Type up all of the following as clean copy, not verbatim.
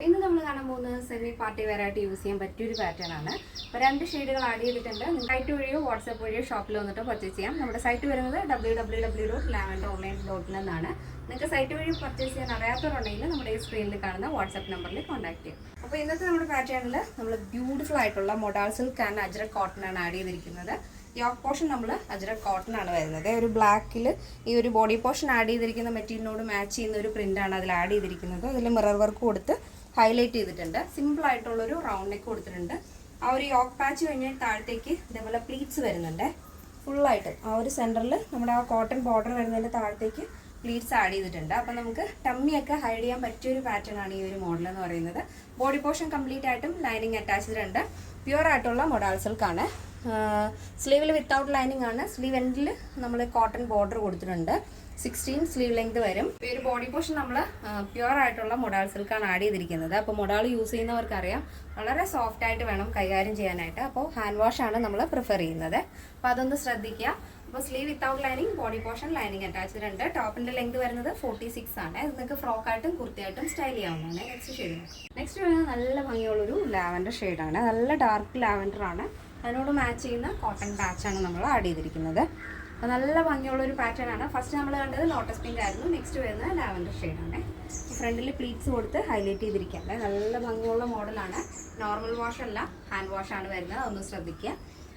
ഇന്ന് നമ്മൾ കാണാൻ പോകുന്നത് സെമി പാർട്ടി വെയർ ആയിട്ട് യൂസ് ചെയ്യാൻ പറ്റിയൊരു പാറ്റേൺ ആണ്. അപ്പോൾ 2 ഷെയ്ഡുകൾ ആഡ് ചെയ്തിട്ടുണ്ട്. സൈറ്റ് വഴിയോ വാട്സാപ്പ് വഴിയോ ഷോപ്പിൽ വന്നിട്ട് പർച്ചേസ് ചെയ്യാം. നമ്മുടെ സൈറ്റ് വരുന്നത് www.lavenderonline.in എന്നാണ്. നിങ്ങൾക്ക് സൈറ്റ് വഴി പർച്ചേസ് ചെയ്യാൻ അറിയാത്തവരുണ്ടെങ്കിൽ നമ്മുടെ ഈ സ്ക്രീനിൽ കാണുന്ന വാട്സാപ്പ് നമ്പറിൽ കോൺടാക്ട് ചെയ്യാം. അപ്പോൾ ഇന്നത്തെ നമ്മുടെ പാറ്റേണിൽ നമ്മൾ ബ്യൂട്ടിഫുൾ ആയിട്ടുള്ള modal silk and ajrak cotton ആണ് ആഡ് ചെയ്തിരിക്കുന്നത്. യോക്ക് പോർഷൻ നമ്മൾ അജ്രക് കോട്ടൺ ആണ് വരുന്നത്. ഒരു ബ്ലാക്കിൽ ഈ ഒരു ബോഡി പോർഷൻ ആഡ് ചെയ്തിരിക്കുന്ന മെറ്റീരിയലിനോട് മാച്ച് ചെയ്യുന്ന ഒരു പ്രിൻ്റാണ് അതിൽ ആഡ് ചെയ്തിരിക്കുന്നത്. അതിൽ മിറർ വർക്ക് കൊടുത്ത് ഹൈലൈറ്റ് ചെയ്തിട്ടുണ്ട്. സിമ്പിൾ ആയിട്ടുള്ളൊരു റൗണ്ട് നെക്ക് കൊടുത്തിട്ടുണ്ട്. ആ ഒരു യോക്ക് പാച്ച് കഴിഞ്ഞ് താഴത്തേക്ക് ഇതേപോലെ പ്ലീറ്റ്സ് വരുന്നുണ്ട്. ഫുള്ളായിട്ട് ആ ഒരു സെൻറ്ററിൽ നമ്മുടെ ആ കോട്ടൺ ബോർഡർ വരുന്നതിൻ്റെ താഴത്തേക്ക് പ്ലീറ്റ്സ് ആഡ് ചെയ്തിട്ടുണ്ട്. അപ്പം നമുക്ക് ടമ്മിയൊക്കെ ഹൈഡ് ചെയ്യാൻ പറ്റിയൊരു പാറ്റേൺ ആണ് ഈ ഒരു മോഡൽ എന്ന് പറയുന്നത്. ബോഡി പോർഷൻ കംപ്ലീറ്റ് ആയിട്ടും ലൈനിങ് അറ്റാച്ച്ഡ് ഉണ്ട്. പ്യുവർ ആയിട്ടുള്ള മൊഡാൾ സിൽക്കാണ്. സ്ലീവിൽ വിത്തൗട്ട് ലൈനിങ് ആണ്. സ്ലീവ് എൻഡിൽ നമ്മൾ കോട്ടൺ ബോർഡർ കൊടുത്തിട്ടുണ്ട്. 16 സ്ലീവ് ലെങ്ത് വരും. ഈ ഒരു ബോഡി പോർഷൻ നമ്മൾ പ്യുവർ ആയിട്ടുള്ള മൊഡാൾ സിൽക്കാണ് ആഡ് ചെയ്തിരിക്കുന്നത്. അപ്പോൾ മൊഡാൾ യൂസ് ചെയ്യുന്നവർക്കറിയാം വളരെ സോഫ്റ്റ് ആയിട്ട് വേണം കൈകാര്യം ചെയ്യാനായിട്ട്. അപ്പോൾ ഹാൻഡ് വാഷ് ആണ് നമ്മൾ പ്രിഫർ ചെയ്യുന്നത്. അപ്പോൾ അതൊന്ന് ശ്രദ്ധിക്കുക. അപ്പോൾ sleeve without lining, body portion lining attached ഉണ്ട്. ടോപ്പിന്റെ ലെങ്ത് വരുന്നത് 46 ആണ്. ഇത് നിങ്ങൾക്ക് ഫ്രോക്കായിട്ടും കുർത്തിയായിട്ടും സ്റ്റൈൽ ചെയ്യാവുന്നതാണ്. നെക്സ്റ്റ് വരുന്നത് നല്ല ഭംഗിയുള്ളൊരു ലാവൻഡർ ഷെയ്ഡാണ്. നല്ല ഡാർക്ക് ലാവൻഡർ ആണ്. അതിനോട് മാച്ച് ചെയ്യുന്ന കോട്ടൺ പാച്ചാണ് നമ്മൾ ആഡ് ചെയ്തിരിക്കുന്നത്. അപ്പോൾ നല്ല ഭംഗിയുള്ളൊരു പാറ്റേൺ ആണ്. ഫസ്റ്റ് നമ്മൾ കണ്ടത് ലോട്ടസ് പിങ്ക് ആയിരുന്നു. നെക്സ്റ്റ് വരുന്നത് ലാവൻഡർ ഷെയ്ഡാണ്. ഫ്രണ്ടിൽ പ്ലീറ്റ്സ് കൊടുത്ത് ഹൈലൈറ്റ് ചെയ്തിരിക്കുകയാണ്. നല്ല ഭംഗിയുള്ള മോഡലാണ്. നോർമൽ വാഷ് അല്ല, ഹാൻഡ് വാഷ് ആണ് വരുന്നത്. അതൊന്ന് ശ്രദ്ധിക്കുക.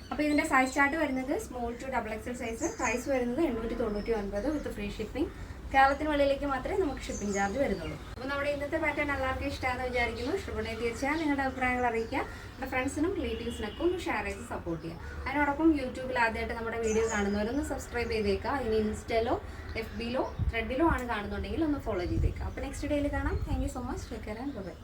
അപ്പോൾ ഇതിൻ്റെ സൈസ് ചാർട്ട് വരുന്നത് small to XXL size. Price വരുന്നത് 899 വിത്ത് ഫ്രീ ഷിപ്പിംഗ്. കേരളത്തിന് വെളിയിലേക്ക് മാത്രമേ നമുക്ക് ഷിപ്പിംഗ് ചാർജ് വരുന്നുള്ളൂ. അപ്പോൾ നമ്മുടെ ഇന്നത്തെ പാറ്റേൺ എല്ലാവർക്കും ഇഷ്ടമാണെന്ന് വിചാരിക്കുന്നു. ഇഷ്ടപ്പെടുന്നത് തീർച്ചയായും നിങ്ങളുടെ അഭിപ്രായങ്ങൾ അറിയിക്കുക. നമ്മുടെ ഫ്രണ്ട്സിനും റിലേറ്റീവ്സിനൊക്കെ ഒന്ന് ഷെയർ ചെയ്ത് സപ്പോർട്ട് ചെയ്യുക. അതിനോടൊപ്പം യൂട്യൂബിൽ ആദ്യമായിട്ട് നമ്മുടെ വീഡിയോ കാണുന്നവരൊന്ന് സബ്സ്ക്രൈബ് ചെയ്തേക്കുക. ഇനി ഇൻസ്റ്റയിലോ FBയിലോ ത്രെഡിലോ ആണ് കാണുന്നുണ്ടെങ്കിൽ ഒന്ന് ഫോളോ ചെയ്തേക്കുക. അപ്പോൾ നെക്സ്റ്റ് ഡേയിൽ കാണാം. Thank you so much. Take care and by.